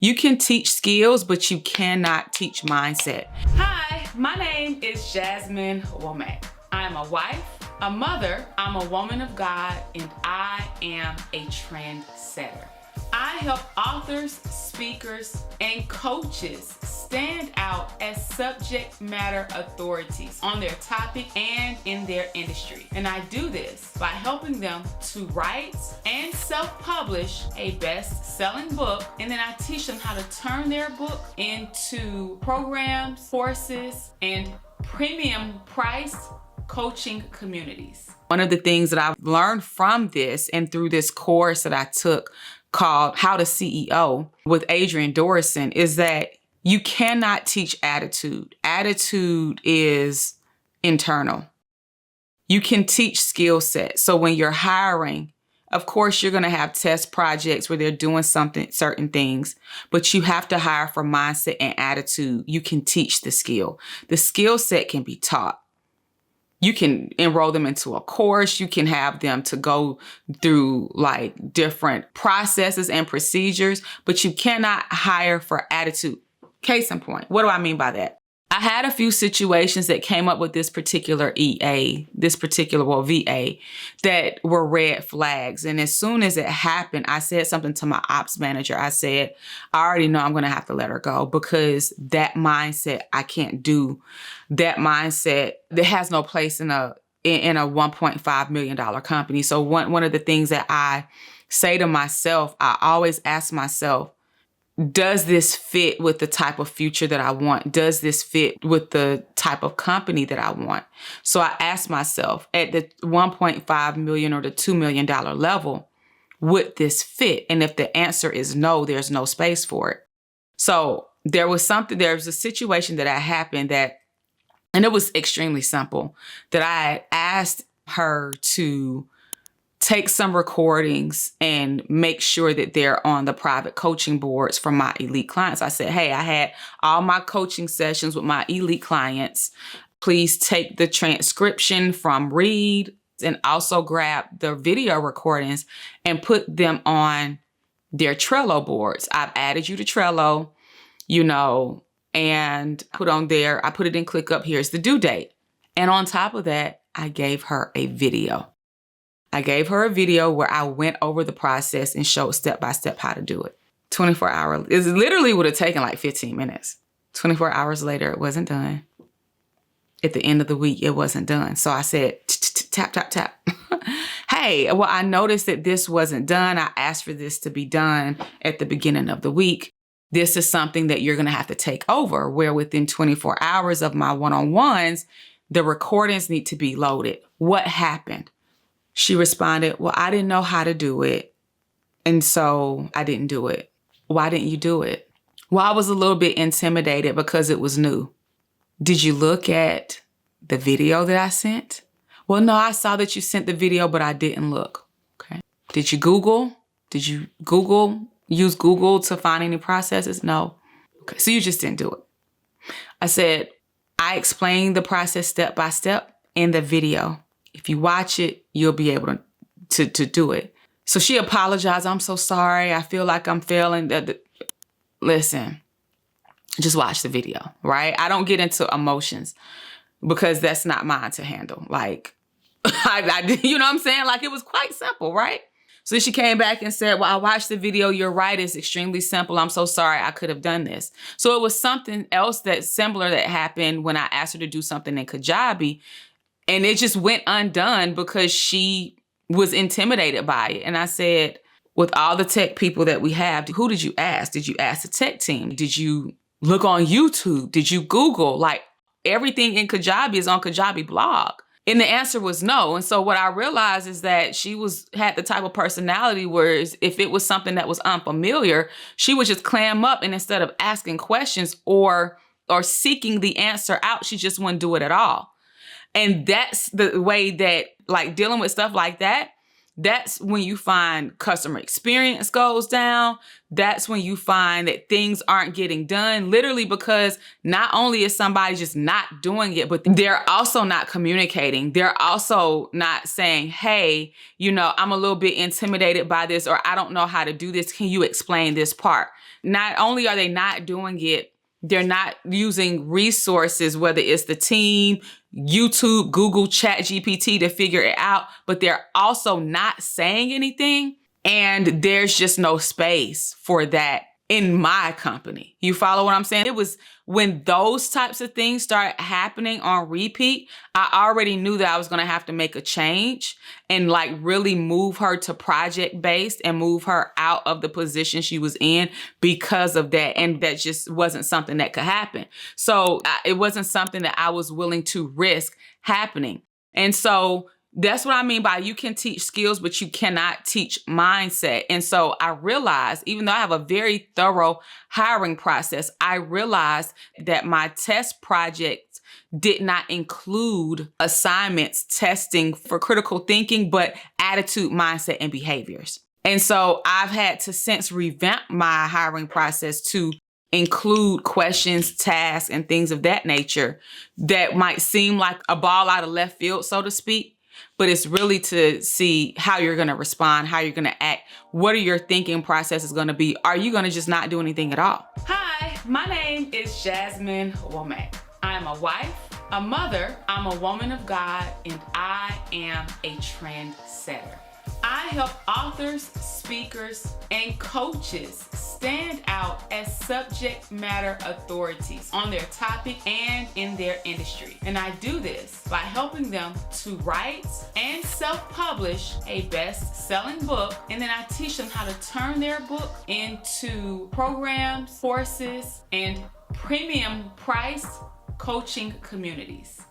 You can teach skills, but you cannot teach mindset. Hi, my name is Jasmine Womack. I'm a wife, a mother, I'm a woman of God, and I am a trendsetter. I help authors, speakers, and coaches stand out as subject matter authorities on their topic and in their industry. And I do this by helping them to write and self-publish a best-selling book, and then I teach them how to turn their book into programs, courses, and premium price coaching communities. One of the things that I've learned from this and through this course that I took called How to CEO with Adrian Dorison is that you cannot teach attitude. Attitude is internal. You can teach skill set. So when you're hiring, of course, you're going to have test projects where they're doing certain things, but you have to hire for mindset and attitude. You can teach the skill. The skill set can be taught. You can enroll them into a course. You can have them to go through like different processes and procedures, but you cannot hire for attitude. Case in point, what do I mean by that? I had a few situations that came up with this particular VA, that were red flags. And as soon as it happened, I said something to my ops manager. I said, I already know I'm going to have to let her go because that mindset, I can't do. That mindset that has no place in a $1.5 million company. So one of the things that I say to myself, I always ask myself, does this fit with the type of future that I want? Does this fit with the type of company that I want? So I ask myself at the $1.5 million or the $2 million level, would this fit? And if the answer is no, there's no space for it. So there was a situation that happened and it was extremely simple, that I asked her to take some recordings and make sure that they're on the private coaching boards for my elite clients. I said, hey, I had all my coaching sessions with my elite clients. Please take the transcription from Read and also grab the video recordings and put them on their Trello boards. I've added you to Trello, and put on there, I put it in ClickUp, here's the due date. And on top of that, I gave her a video. I gave her a video where I went over the process and showed step-by-step how to do it. 24 hours, it literally would have taken like 15 minutes. 24 hours later, it wasn't done. At the end of the week, it wasn't done. So I said, tap, tap, tap. Hey, well, I noticed that this wasn't done. I asked for this to be done at the beginning of the week. This is something that you're going to have to take over, where within 24 hours of my one-on-ones, the recordings need to be loaded. What happened? She responded, well, I didn't know how to do it, and so I didn't do it. Why didn't you do it? Well, I was a little bit intimidated because it was new. Did you look at the video that I sent? Well, no, I saw that you sent the video, but I didn't look. Okay. Did you Google? Did you use Google to find any processes? No. Okay, so you just didn't do it. I said, I explained the process step by step in the video. If you watch it, you'll be able to do it. So she apologized. I'm so sorry. I feel like I'm failing. Listen, just watch the video, right? I don't get into emotions because that's not mine to handle. Like, you know what I'm saying? Like, it was quite simple, right? So she came back and said, well, I watched the video. You're right. It's extremely simple. I'm so sorry. I could have done this. So it was something else that's similar that happened when I asked her to do something in Kajabi. And it just went undone because she was intimidated by it. And I said, with all the tech people that we have, who did you ask? Did you ask the tech team? Did you look on YouTube? Did you Google? Like, everything in Kajabi is on Kajabi blog. And the answer was no. And so what I realized is that she had the type of personality where if it was something that was unfamiliar, she would just clam up, and instead of asking questions or seeking the answer out, she just wouldn't do it at all. And that's the way that, like, dealing with stuff like that, that's when you find customer experience goes down. That's when you find that things aren't getting done, literally because not only is somebody just not doing it, but they're also not communicating. They're also not saying, hey, you know, I'm a little bit intimidated by this, or I don't know how to do this. Can you explain this part? Not only are they not doing it, they're not using resources, whether it's the team, YouTube, Google, ChatGPT to figure it out, but they're also not saying anything. And there's just no space for that in my company. You follow what I'm saying? It was when those types of things start happening on repeat, I already knew that I was going to have to make a change and like really move her to project based and move her out of the position she was in because of that. And that just wasn't something that could happen. So it wasn't something that I was willing to risk happening. And so that's what I mean by you can teach skills, but you cannot teach mindset. And so I realized, even though I have a very thorough hiring process, I realized that my test projects did not include assignments testing for critical thinking, but attitude, mindset, and behaviors. And so I've had to since revamp my hiring process to include questions, tasks, and things of that nature that might seem like a ball out of left field, so to speak. But it's really to see how you're going to respond, how you're going to act. What are your thinking processes going to be? Are you going to just not do anything at all? Hi, my name is Jasmine Womack. I'm a wife, a mother, I'm a woman of God, and I am a trendsetter. I help authors, speakers, and coaches stand out as subject matter authorities on their topic and in their industry. And I do this by helping them to write and self-publish a best-selling book, and then I teach them how to turn their book into programs, courses, and premium priced coaching communities.